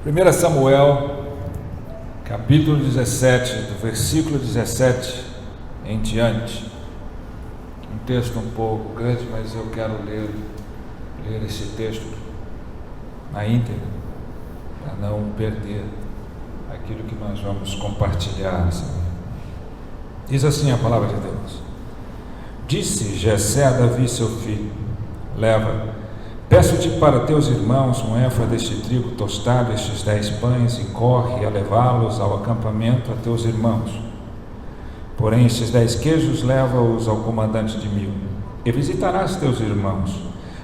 1 Samuel, capítulo 17, do versículo 17 em diante. Um texto um pouco grande, mas eu quero ler esse texto na íntegra, para não perder aquilo que nós vamos compartilhar. Diz assim a palavra de Deus: Disse Jessé a Davi seu filho: Leva, peço-te para teus irmãos um éfa deste trigo tostado, estes 10 pães, e corre a levá-los ao acampamento a teus irmãos. Porém, estes 10 queijos leva-os ao comandante de 1000, e visitarás teus irmãos,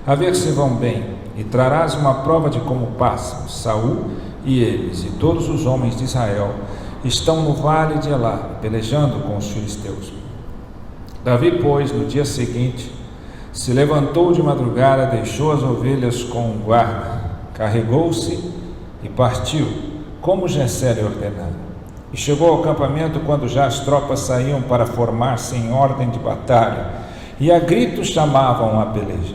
a ver se vão bem, e trarás uma prova de como passam. Saul e eles, e todos os homens de Israel, estão no vale de Elá, pelejando com os filisteus. Davi, pois, no dia seguinte, se levantou de madrugada, deixou as ovelhas com o guarda, carregou-se e partiu, como Jessé lhe ordenara. E chegou ao acampamento quando já as tropas saíam para formar-se em ordem de batalha, e a gritos chamavam a peleja.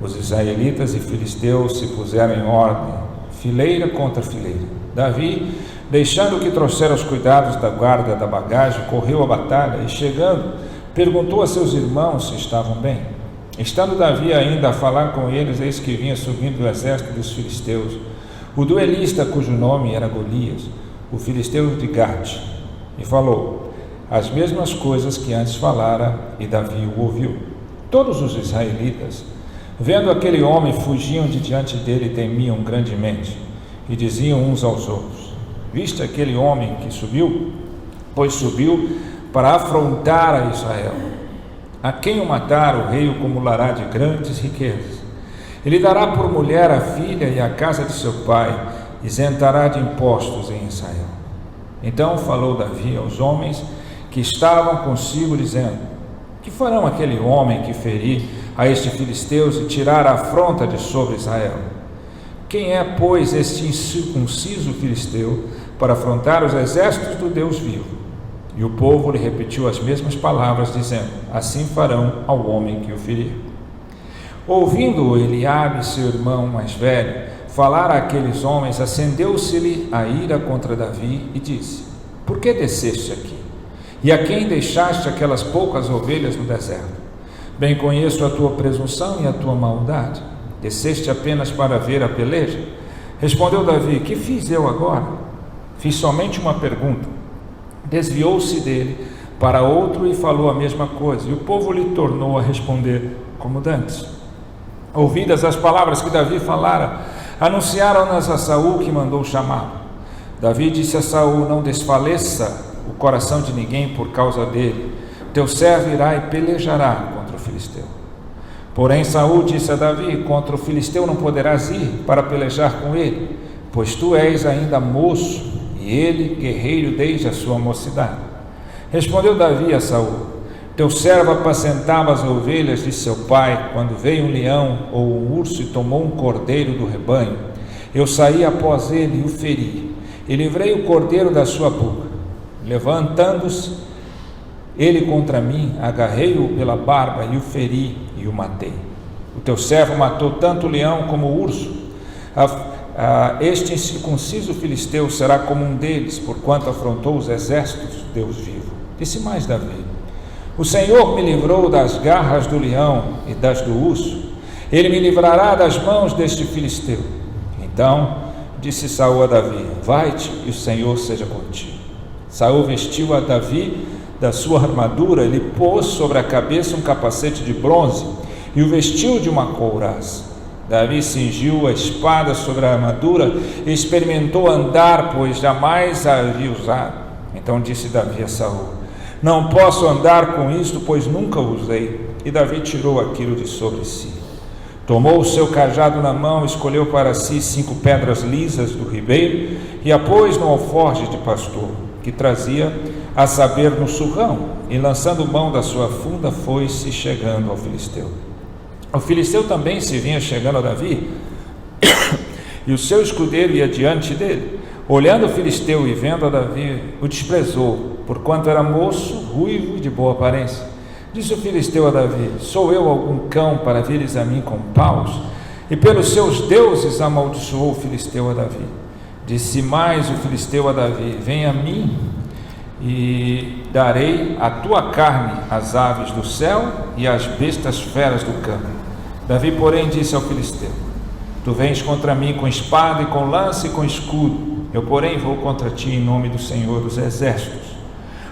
Os israelitas e filisteus se puseram em ordem, fileira contra fileira. Davi, deixando que trouxera os cuidados da guarda da bagagem, correu à batalha e, chegando, perguntou a seus irmãos se estavam bem. Estando Davi ainda a falar com eles, eis que vinha subindo o exército dos filisteus, o duelista cujo nome era Golias, o filisteu de Gate, e falou as mesmas coisas que antes falara, e Davi o ouviu. Todos os israelitas, vendo aquele homem, fugiam de diante dele e temiam grandemente, e diziam uns aos outros: Viste aquele homem que subiu? Pois subiu para afrontar a Israel. A quem o matar, o rei o acumulará de grandes riquezas. Ele dará por mulher a filha e a casa de seu pai, isentará de impostos em Israel. Então falou Davi aos homens que estavam consigo, dizendo: Que farão aquele homem que ferir a este filisteus e tirar a afronta de sobre Israel? Quem é, pois, este incircunciso filisteu para afrontar os exércitos do Deus vivo? E o povo lhe repetiu as mesmas palavras, dizendo: Assim farão ao homem que o ferir. Ouvindo Eliabe, seu irmão mais velho, falar àqueles homens, acendeu-se-lhe a ira contra Davi e disse: Por que desceste aqui? E a quem deixaste aquelas poucas ovelhas no deserto? Bem conheço a tua presunção e a tua maldade. Desceste apenas para ver a peleja? Respondeu Davi: Que fiz eu agora? Fiz somente uma pergunta. Desviou-se dele para outro e falou a mesma coisa, e o povo lhe tornou a responder como dantes. Ouvidas as palavras que Davi falara, anunciaram-nas a Saul, que mandou chamá-lo. Davi disse a Saul: Não desfaleça o coração de ninguém por causa dele. Teu servo irá e pelejará contra o filisteu. Porém Saul disse a Davi: Contra o filisteu não poderás ir para pelejar com ele, pois tu és ainda moço, e ele guerreiro desde a sua mocidade. Respondeu Davi a Saul: Teu servo apacentava as ovelhas de seu pai, quando veio um leão ou um urso e tomou um cordeiro do rebanho. Eu saí após ele e o feri, e livrei o cordeiro da sua boca. Levantando-se ele contra mim, agarrei-o pela barba e o feri e o matei. O teu servo matou tanto o leão como o urso. Este incircunciso filisteu será como um deles, porquanto afrontou os exércitos do Deus vivo. Disse mais Davi: O Senhor me livrou das garras do leão e das do urso. Ele me livrará das mãos deste filisteu. Então disse Saul a Davi: Vai-te, e o Senhor seja contigo. Saul vestiu a Davi da sua armadura, ele pôs sobre a cabeça um capacete de bronze e o vestiu de uma couraça. Davi cingiu a espada sobre a armadura e experimentou andar, pois jamais a havia usado. Então disse Davi a Saul: Não posso andar com isto, pois nunca o usei. E Davi tirou aquilo de sobre si. Tomou o seu cajado na mão, escolheu para si 5 pedras lisas do ribeiro e a pôs no alforje de pastor, que trazia, a saber, no surrão, e lançando mão da sua funda, foi-se chegando ao filisteu. O filisteu também se vinha chegando a Davi, e o seu escudeiro ia diante dele. Olhando o filisteu e vendo a Davi, o desprezou, porquanto era moço, ruivo e de boa aparência. Disse o filisteu a Davi: Sou eu algum cão para vires a mim com paus? E pelos seus deuses amaldiçoou o filisteu a Davi. Disse mais o filisteu a Davi: vem a mim e darei a tua carne às aves do céu e às bestas feras do campo. Davi, porém, disse ao filisteu: tu vens contra mim com espada e com lança e com escudo, eu, porém, vou contra ti em nome do Senhor dos exércitos,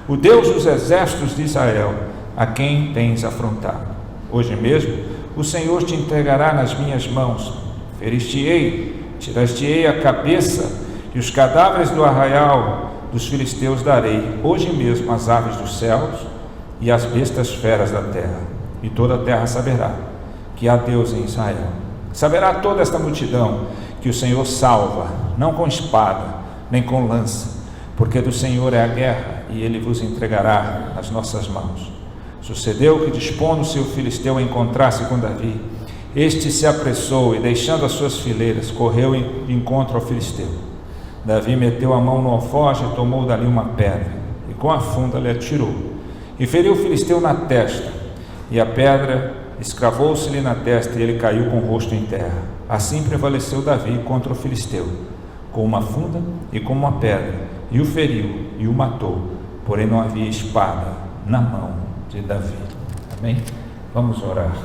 o Deus dos exércitos de Israel, a quem tens afrontado. Hoje mesmo o Senhor te entregará nas minhas mãos, ferir-te-ei, tirar-te-ei a cabeça, e os cadáveres do arraial dos filisteus darei hoje mesmo às aves dos céus e às bestas feras da terra, e toda a terra saberá que há Deus em Israel. Saberá toda esta multidão que o Senhor salva, não com espada, nem com lança, porque do Senhor é a guerra, e Ele vos entregará nas nossas mãos. Sucedeu que, dispondo-se o filisteu a encontrar-se com Davi, este se apressou e, deixando as suas fileiras, correu de encontro ao filisteu. Davi meteu a mão no alforje e tomou dali uma pedra, e com a funda lhe atirou, e feriu o filisteu na testa, e a pedra escravou-se-lhe na testa, e ele caiu com o rosto em terra. Assim prevaleceu Davi contra o filisteu, com uma funda e com uma pedra, e o feriu e o matou, porém não havia espada na mão de Davi. Amém? Vamos orar.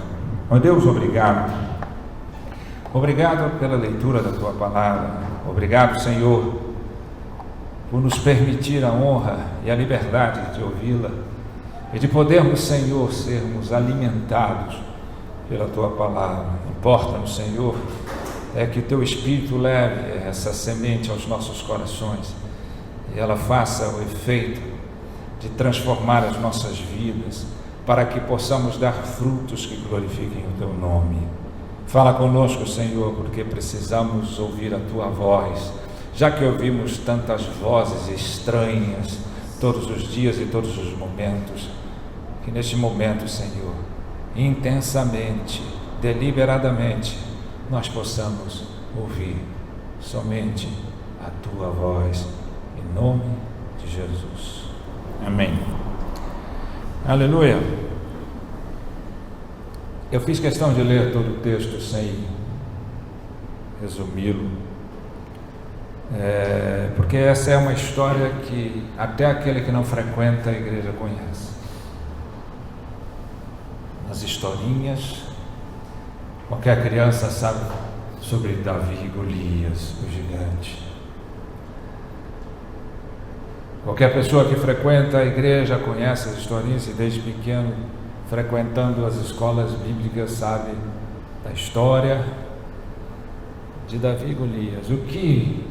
Ó Deus, obrigado. Obrigado pela leitura da Tua Palavra. Obrigado, Senhor, por nos permitir a honra e a liberdade de ouvi-la e de podermos, Senhor, sermos alimentados pela Tua Palavra. Importa-nos, Senhor, é que Teu Espírito leve essa semente aos nossos corações e ela faça o efeito de transformar as nossas vidas, para que possamos dar frutos que glorifiquem o Teu nome. Fala conosco, Senhor, porque precisamos ouvir a Tua voz, já que ouvimos tantas vozes estranhas todos os dias e todos os momentos, que neste momento, Senhor, intensamente, deliberadamente, nós possamos ouvir somente a Tua voz, em nome de Jesus. Amém. Aleluia. Eu fiz questão de ler todo o texto sem resumi-lo, porque essa é uma história que até aquele que não frequenta a igreja conhece. As historinhas, qualquer criança sabe sobre Davi e Golias, o gigante. Qualquer pessoa que frequenta a igreja conhece as historinhas e desde pequeno, frequentando as escolas bíblicas, sabe da história de Davi e Golias. O que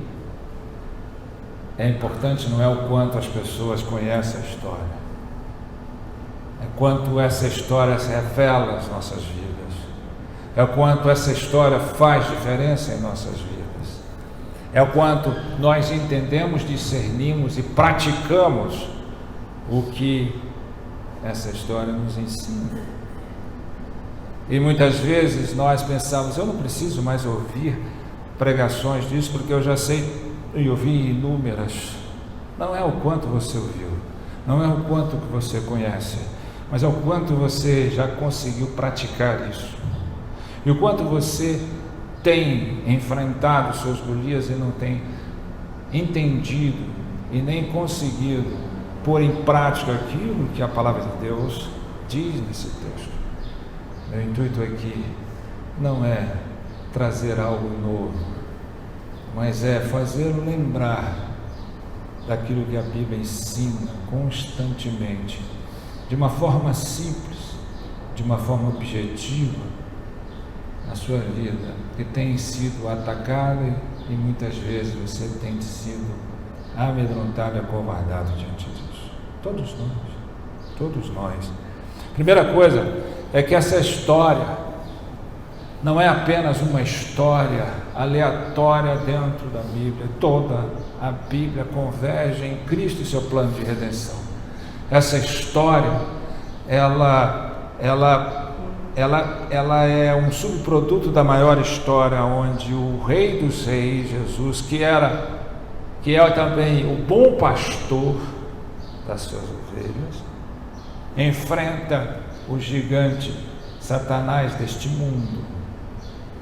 é importante não é o quanto as pessoas conhecem a história, é quanto essa história se revela às nossas vidas, é o quanto essa história faz diferença em nossas vidas, é o quanto nós entendemos, discernimos e praticamos o que essa história nos ensina. E muitas vezes nós pensamos: eu não preciso mais ouvir pregações disso, porque eu já sei e ouvi inúmeras. Não é o quanto você ouviu, não é o quanto que você conhece, mas é o quanto você já conseguiu praticar isso, e o quanto você tem enfrentado seus Golias e não tem entendido e nem conseguido pôr em prática aquilo que a palavra de Deus diz nesse texto. Meu intuito aqui não é trazer algo novo, mas é fazê-lo lembrar daquilo que a Bíblia ensina constantemente, de uma forma simples, de uma forma objetiva, na sua vida, que tem sido atacada e muitas vezes você tem sido amedrontado e acovardado diante disso. Todos nós. Primeira coisa é que essa história não é apenas uma história aleatória dentro da Bíblia. Toda a Bíblia converge em Cristo e seu plano de redenção. Essa história, ela é um subproduto da maior história, onde o Rei dos Reis, Jesus, que é também o bom pastor das suas ovelhas, enfrenta o gigante Satanás deste mundo,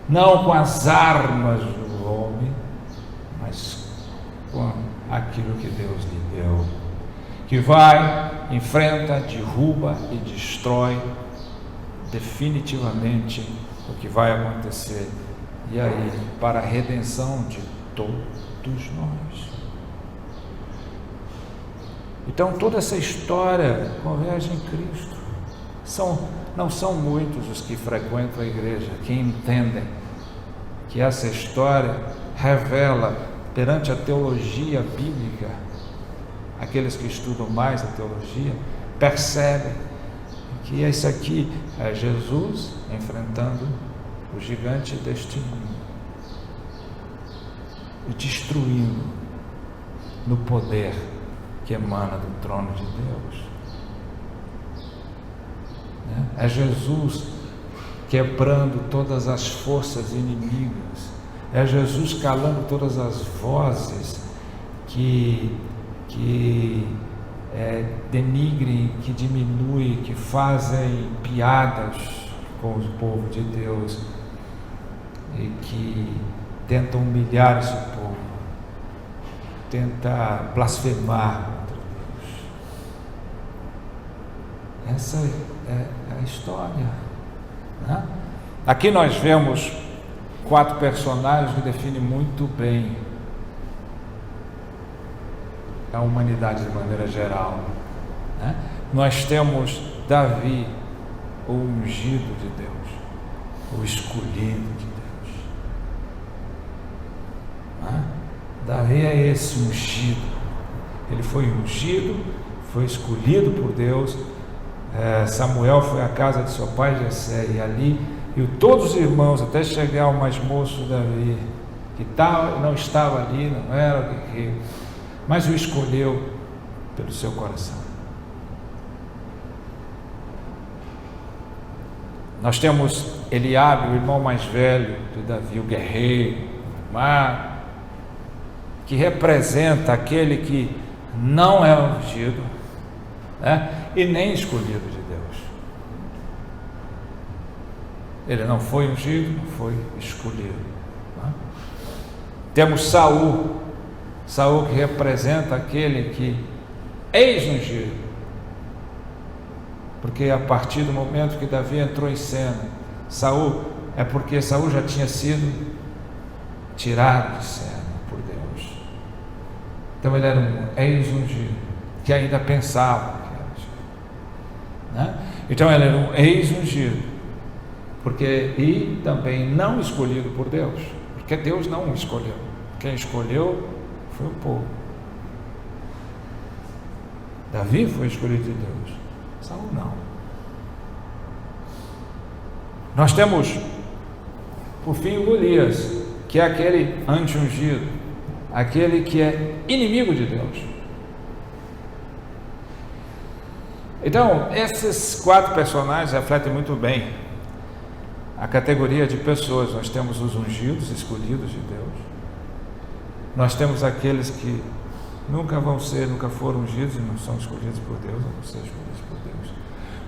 não com as armas do homem, mas com aquilo que Deus lhe deu, que vai, enfrenta, derruba e destrói definitivamente o que vai acontecer, e aí para a redenção de todos nós. Então toda essa história converge em Cristo. Não são muitos os que frequentam a igreja que entendem que essa história revela perante a teologia bíblica. Aqueles que estudam mais a teologia percebem que esse aqui é Jesus enfrentando o gigante deste mundo e destruindo no poder que emana do trono de Deus. É Jesus quebrando todas as forças inimigas, é Jesus calando todas as vozes que denigrem, que diminuem, que fazem piadas com o povo de Deus e que tentam humilhar esse povo, tentam blasfemar contra Deus. Essa é a história, né? Aqui nós vemos 4 personagens que definem muito bem a humanidade de maneira geral, né? Nós temos Davi, o ungido de Deus, o escolhido de Deus, né? Davi é esse ungido, ele foi ungido, foi escolhido por Deus. Samuel foi à casa de seu pai Jessé, e ali viu todos os irmãos, até chegar ao mais moço Davi, que não estava ali, não era guerreiro, mas o escolheu pelo seu coração. Nós temos Eliabe, o irmão mais velho de Davi, o guerreiro, que representa aquele que não é ungido, né? E nem escolhido de Deus. Ele não foi ungido, não foi escolhido, né? Temos Saul que representa aquele que é ungido, porque a partir do momento que Davi entrou em cena, porque Saul já tinha sido tirado de cena por Deus. Então ele era um ex-ungido que ainda pensava que era ungido, né? Então ele era um ex-ungido, e também não escolhido por Deus, porque Deus não o escolheu. Quem escolheu foi o povo. Davi foi escolhido de Deus, Saul não. Nós temos, por fim, Golias, que é aquele anti-ungido, aquele que é inimigo de Deus. Então, esses 4 personagens refletem muito bem a categoria de pessoas. Nós temos os ungidos, escolhidos de Deus. Nós temos aqueles que nunca foram ungidos e não são escolhidos por Deus, não vão ser escolhidos por Deus.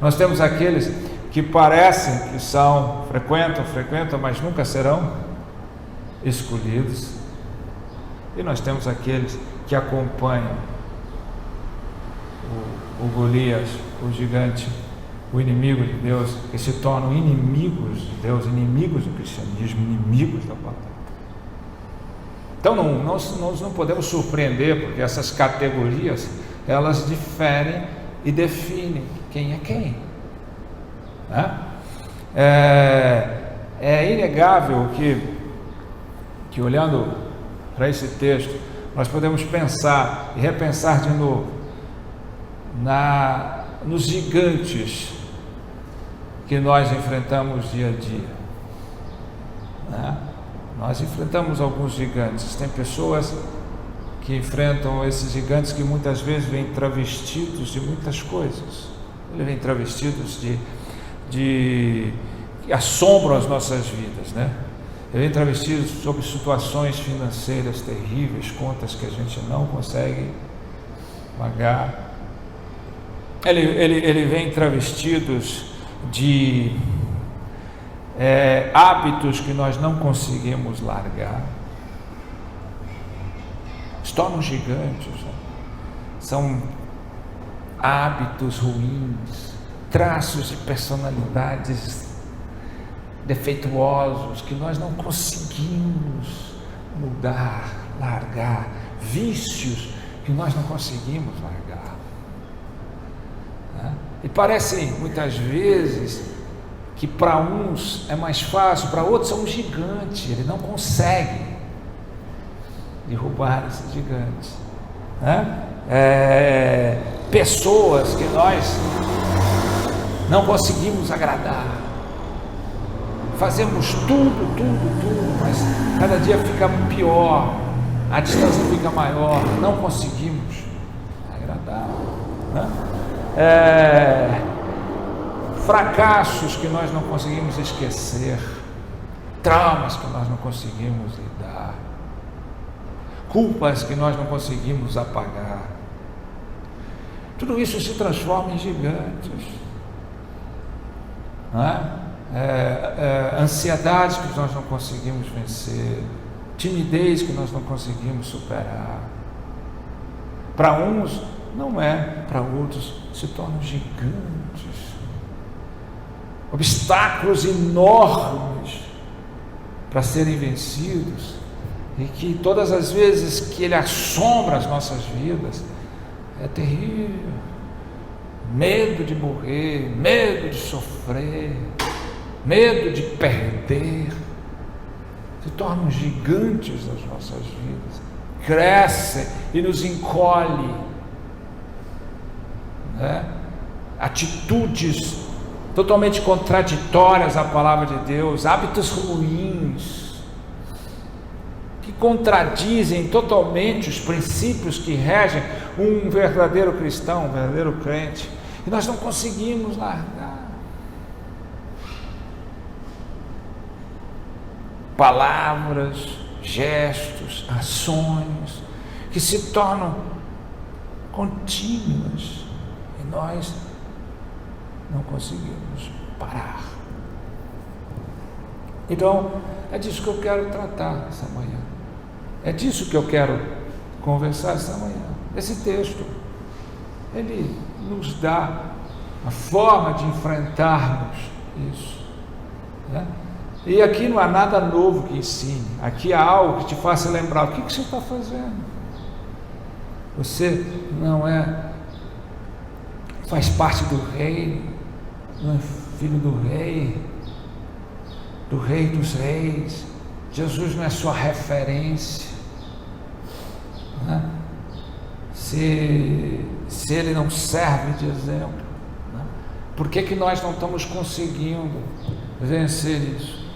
Nós temos aqueles que parecem que frequentam, mas nunca serão escolhidos. E nós temos aqueles que acompanham o Golias, o gigante, o inimigo de Deus, que se tornam inimigos de Deus, inimigos do cristianismo, inimigos da palavra. Então nós não podemos surpreender, porque essas categorias, elas diferem e definem quem é quem, né? É inegável que olhando para esse texto, nós podemos pensar e repensar de novo nos gigantes que nós enfrentamos dia a dia, né? Nós enfrentamos alguns gigantes. Tem pessoas que enfrentam esses gigantes que muitas vezes vêm travestidos de muitas coisas. Eles vêm travestidos que assombram as nossas vidas, né? Eles vêm travestidos sobre situações financeiras terríveis, contas que a gente não consegue pagar. Ele vem travestidos de hábitos que nós não conseguimos largar, tornam gigantes. São hábitos ruins, traços de personalidades defeituosos que nós não conseguimos mudar, largar, vícios que nós não conseguimos largar. E parece muitas vezes que para uns é mais fácil, para outros é um gigante, ele não consegue derrubar esse gigante. Pessoas que nós não conseguimos agradar, fazemos tudo, mas cada dia fica pior, a distância fica maior, não conseguimos agradar. Fracassos que nós não conseguimos esquecer, traumas que nós não conseguimos lidar, culpas que nós não conseguimos apagar, tudo isso se transforma em gigantes. Ansiedades que nós não conseguimos vencer, timidez que nós não conseguimos superar. Para uns não é, para outros se tornam gigantes, obstáculos enormes para serem vencidos, e que todas as vezes que ele assombra as nossas vidas é terrível. Medo de morrer, medo de sofrer, medo de perder, se tornam gigantes das nossas vidas, crescem e nos encolhe, atitudes totalmente contraditórias à palavra de Deus, hábitos ruins, que contradizem totalmente os princípios que regem um verdadeiro cristão, um verdadeiro crente, e nós não conseguimos largar. Palavras, gestos, ações que se tornam contínuas e nós não conseguimos parar. Então, é disso que eu quero tratar essa manhã. É disso que eu quero conversar essa manhã. Esse texto, ele nos dá a forma de enfrentarmos isso, E aqui não há nada novo que ensine. Aqui há algo que te faça lembrar o que você está fazendo. Você não faz parte do reino, não é filho do rei dos reis. Jesus não é sua referência. Se ele não serve de exemplo, por que nós não estamos conseguindo vencer isso?